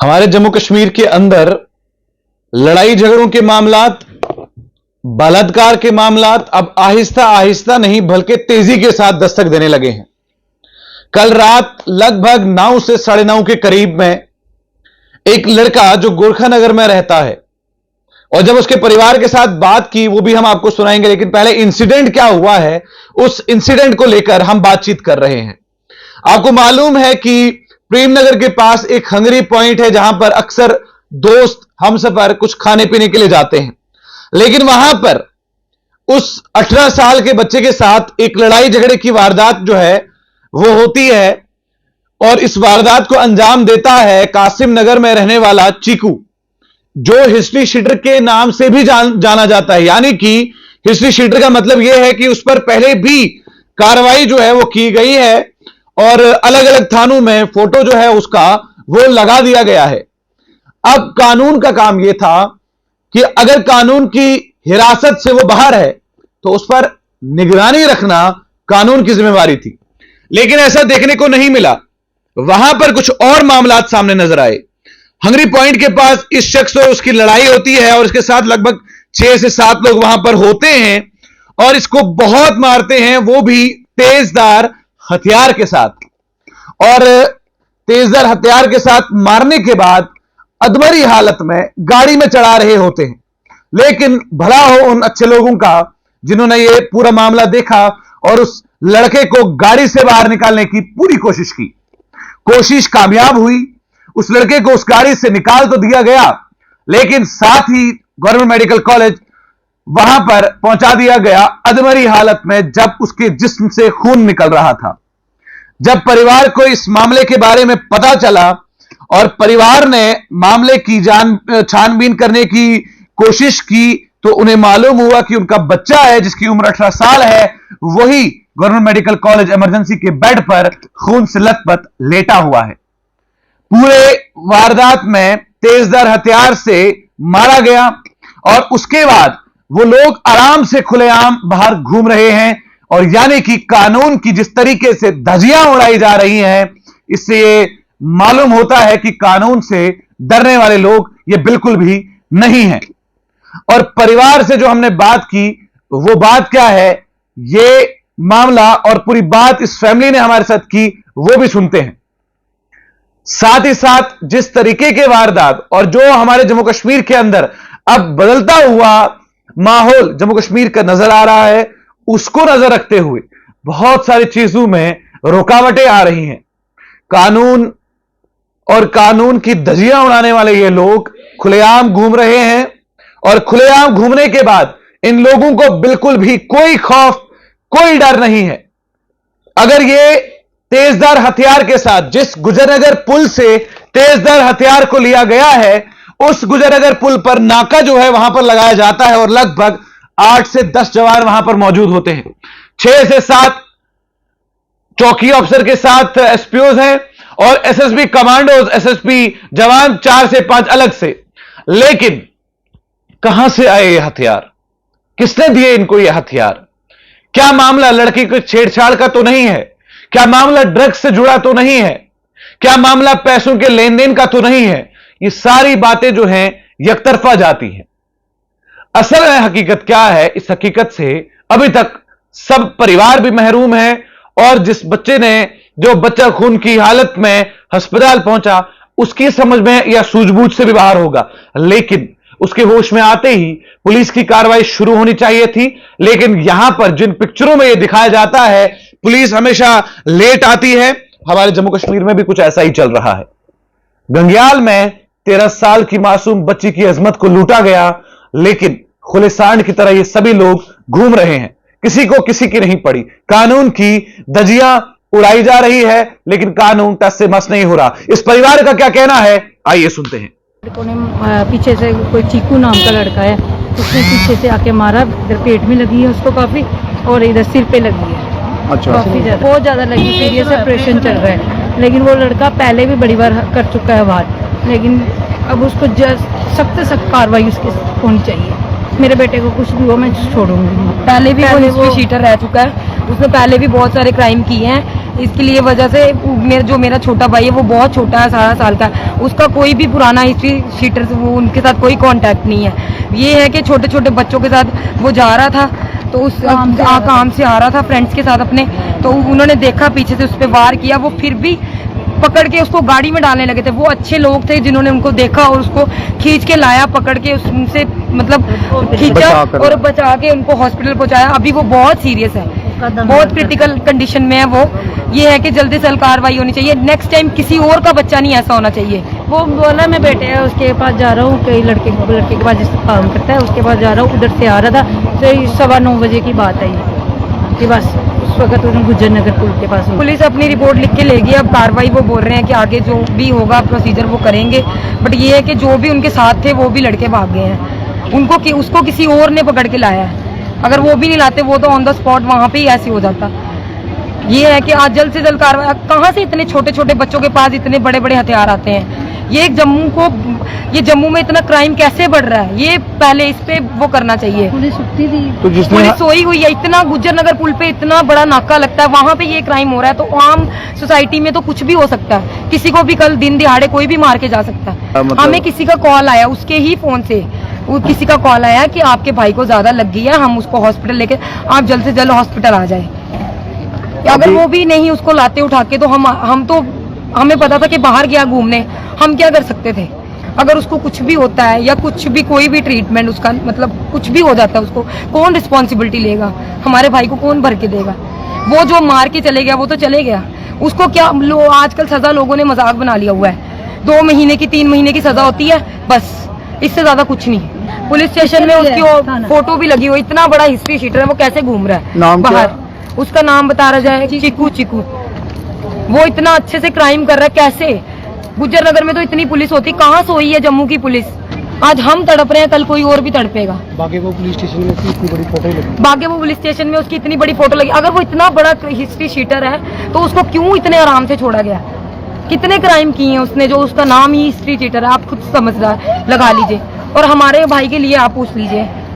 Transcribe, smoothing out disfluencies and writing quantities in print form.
हमारे जम्मू कश्मीर के अंदर लड़ाई झगड़ों के मामलात, बलात्कार के मामलात अब आहिस्ता आहिस्ता नहीं बल्कि तेजी के साथ दस्तक देने लगे हैं। कल रात लगभग 9 से 9:30 के करीब में एक लड़का जो गोरखानगर में रहता है, और जब उसके परिवार के साथ बात की वो भी हम आपको सुनाएंगे, लेकिन पहले इंसिडेंट क्या हुआ है उस इंसिडेंट को लेकर हम बातचीत कर रहे हैं। आपको मालूम है कि प्रेमनगर के पास एक हंगरी पॉइंट है जहां पर अक्सर दोस्त हमसफर कुछ खाने पीने के लिए जाते हैं, लेकिन वहां पर उस 18 साल के बच्चे के साथ एक लड़ाई झगड़े की वारदात जो है वो होती है, और इस वारदात को अंजाम देता है कासिम नगर में रहने वाला चीकू, जो हिस्ट्री शीटर के नाम से भी जाना जाता है। यानी कि हिस्ट्री शीटर का मतलब यह है कि उस पर पहले भी कार्रवाई जो है वो की गई है और अलग अलग थानों में फोटो जो है उसका वो लगा दिया गया है। अब कानून का काम यह था कि अगर कानून की हिरासत से वो बाहर है तो उस पर निगरानी रखना कानून की जिम्मेवारी थी, लेकिन ऐसा देखने को नहीं मिला। वहां पर कुछ और मामलात सामने नजर आए। हंगरी पॉइंट के पास इस शख्स और उसकी लड़ाई होती है और इसके साथ लगभग 6 से 7 लोग वहां पर होते हैं और इसको बहुत मारते हैं, वो भी तेजधार हथियार के साथ। और तेजधार हथियार के साथ मारने के बाद अधमरी हालत में गाड़ी में चढ़ा रहे होते हैं। लेकिन भला हो उन अच्छे लोगों का जिन्होंने ये पूरा मामला देखा और उस लड़के को गाड़ी से बाहर निकालने की पूरी कोशिश की। कोशिश कामयाब हुई, उस लड़के को उस गाड़ी से निकाल तो दिया गया, लेकिन साथ ही गवर्नमेंट मेडिकल कॉलेज वहां पर पहुंचा दिया गया अधमरी हालत में, जब उसके जिस्म से खून निकल रहा था। जब परिवार को इस मामले के बारे में पता चला और परिवार ने मामले की छानबीन करने की कोशिश की, तो उन्हें मालूम हुआ कि उनका बच्चा है जिसकी उम्र 18 साल है, वही गवर्नमेंट मेडिकल कॉलेज इमरजेंसी के बेड पर खून से लथपथ लेटा हुआ है। पूरे वारदात में तेजधार हथियार से मारा गया और उसके बाद वो लोग आराम से खुलेआम बाहर घूम रहे हैं। और यानी कि कानून की जिस तरीके से धज्जियां उड़ाई जा रही हैं, इससे ये मालूम होता है कि कानून से डरने वाले लोग ये बिल्कुल भी नहीं हैं। और परिवार से जो हमने बात की वो बात क्या है, ये मामला और पूरी बात इस फैमिली ने हमारे साथ की, वो भी सुनते हैं। साथ ही साथ जिस तरीके के वारदात और जो हमारे जम्मू कश्मीर के अंदर अब बदलता हुआ माहौल जम्मू कश्मीर का नजर आ रहा है, उसको नजर रखते हुए बहुत सारी चीजों में रुकावटें आ रही हैं। कानून और कानून की धज्जियां उड़ाने वाले ये लोग खुलेआम घूम रहे हैं, और खुलेआम घूमने के बाद इन लोगों को बिल्कुल भी कोई खौफ, कोई डर नहीं है। अगर ये तेजधार हथियार के साथ जिस गुजरनगर पुल से तेजधार हथियार को लिया गया है, उस गुजरनगर पुल पर नाका जो है वहां पर लगाया जाता है और लगभग 8 से 10 जवान वहां पर मौजूद होते हैं। 6 से 7 चौकी अफसर के साथ एसपीओज हैं और एसएसबी कमांडोज, एसएसपी जवान 4 से 5 अलग से। लेकिन कहां से आए ये हथियार, किसने दिए इनको ये हथियार? क्या मामला लड़की को छेड़छाड़ का तो नहीं है? क्या मामला ड्रग्स से जुड़ा तो नहीं है? क्या मामला पैसों के लेन देन का तो नहीं है? ये सारी बातें जो हैं यकतरफा जाती हैं। असल में हकीकत क्या है, इस हकीकत से अभी तक सब परिवार भी महरूम है, और जिस बच्चे ने, जो बच्चा खून की हालत में अस्पताल पहुंचा, उसकी समझ में या सूझबूझ से भी बाहर होगा। लेकिन उसके होश में आते ही पुलिस की कार्रवाई शुरू होनी चाहिए थी। लेकिन यहां पर जिन पिक्चरों में यह दिखाया जाता है, पुलिस हमेशा लेट आती है। हमारे जम्मू कश्मीर में भी कुछ ऐसा ही चल रहा है। गंगयाल में 13 साल की मासूम बच्ची की अजमत को लूटा गया, लेकिन खुले सांड की तरह ये सभी लोग घूम रहे हैं, किसी को किसी की नहीं पड़ी। कानून की धज्जियां उड़ाई जा रही है, लेकिन कानून टस से मस नहीं हो रहा। इस परिवार का क्या कहना है, आइए सुनते हैं। लड़कों ने पीछे से, कोई चीकू नाम का लड़का है, उसने पीछे से आके मारा। इधर पेट में लगी है उसको काफी, और इधर सिर पे लगी है। अच्छा, काफी ज्यादा, बहुत ज्यादा लगी। सीरियस ऑपरेशन चल रहा है, लेकिन वो लड़का पहले भी बड़ी बार कर चुका है बात, लेकिन अब उसको सख्त से सख्त कार्रवाई उसकी होनी चाहिए। मेरे बेटे को कुछ भी हो मैं छोड़ूंगी। पहले भी वो शीटर रह चुका है, उसने पहले भी बहुत सारे क्राइम किए हैं, इसके लिए वजह से मेरा छोटा भाई है वो बहुत छोटा है, 18 साल का, उसका कोई भी पुराना हिस्ट्री शीटर वो उनके साथ कोई कांटेक्ट नहीं है। ये है कि छोटे छोटे बच्चों के साथ वो जा रहा था, तो उस काम से आ रहा था फ्रेंड्स के साथ अपने, तो उन्होंने देखा पीछे से उस पर वार किया, वो फिर भी पकड़ के उसको गाड़ी में डालने लगे थे। वो अच्छे लोग थे जिन्होंने उनको देखा और उसको खींच के लाया, पकड़ के उससे मतलब खींचा और बचा के उनको हॉस्पिटल पहुंचाया। अभी वो बहुत सीरियस है, बहुत क्रिटिकल कंडीशन में है वो। ये है कि जल्दी से कार्रवाई होनी चाहिए, नेक्स्ट टाइम किसी और का बच्चा नहीं ऐसा होना चाहिए। वो बोला मैं बेटे है उसके पास जा रहा हूँ, कई लड़के के पास जिसका काम करता है उसके पास जा रहा हूँ, उधर से आ रहा था, तो 9:15 बजे की बात है ये बस उस वक्त उन्होंने गुज्जर नगर पुल के पास। पुलिस अपनी रिपोर्ट लिख के लेगी, अब कार्रवाई वो बोल रहे हैं कि आगे जो भी होगा प्रोसीजर वो करेंगे। बट ये है कि जो भी उनके साथ थे वो भी लड़के भाग गए हैं, उसको किसी और ने पकड़ के लाया है। अगर वो भी नहीं लाते वो तो ऑन द स्पॉट वहाँ पे ही ऐसे हो जाता। ये है कि आज जल्द से जल्द कार्रवाई। कहाँ से इतने छोटे छोटे बच्चों के पास इतने बड़े बड़े हथियार आते हैं? ये जम्मू में इतना क्राइम कैसे बढ़ रहा है? ये पहले इस पे वो करना चाहिए। पुलिस उठती थी, तो पुलिस सोई हुई है। इतना गुज्जर नगर पुल पे इतना बड़ा नाका लगता है, वहाँ पे ये क्राइम हो रहा है, तो आम सोसाइटी में तो कुछ भी हो सकता है। किसी को भी कल दिन दिहाड़े कोई भी मार के जा सकता है। हमें किसी का कॉल आया, उसके ही फोन से किसी का कॉल आया कि आपके भाई को ज्यादा लग गई है, हम उसको हॉस्पिटल लेके, आप जल्द से जल्द हॉस्पिटल आ जाए। अगर वो भी नहीं उसको लाते उठा के, तो हमें पता था कि बाहर गया घूमने, हम क्या कर सकते थे? अगर उसको कुछ भी होता है या कुछ भी कोई भी ट्रीटमेंट उसका मतलब कुछ भी हो जाता है, उसको कौन रिस्पॉन्सिबिलिटी लेगा? हमारे भाई को कौन भर के देगा? वो जो मार के चले गया वो तो चले गया, उसको क्या आजकल सजा लोगों ने मजाक बना लिया हुआ है। 2 महीने की 3 महीने की सजा होती है बस, इससे ज्यादा कुछ नहीं। पुलिस स्टेशन में उसकी फोटो भी लगी हुई, इतना बड़ा हिस्ट्री शीटर है, वो कैसे घूम रहा है बाहर? उसका नाम बता रहा जाए, चिकू। वो इतना अच्छे से क्राइम कर रहा है, कैसे? गुज्जर नगर में तो इतनी पुलिस होती, कहाँ सोई है जम्मू की पुलिस? आज हम तड़प रहे हैं, कल कोई और भी तड़पेगा। बागेपुर पुलिस स्टेशन में उसकी इतनी बड़ी फोटो लगी। बागेपुर पुलिस स्टेशन में उसकी इतनी बड़ी फोटो लगी। अगर वो इतना बड़ा हिस्ट्री शीटर है तो उसको क्यों इतने आराम से छोड़ा गया? कितने क्राइम किए हैं उसने, जो उसका नाम ही हिस्ट्री शीटर है? आप खुद समझ लगा लीजिए, और हमारे भाई के लिए आप पूछ लीजिए।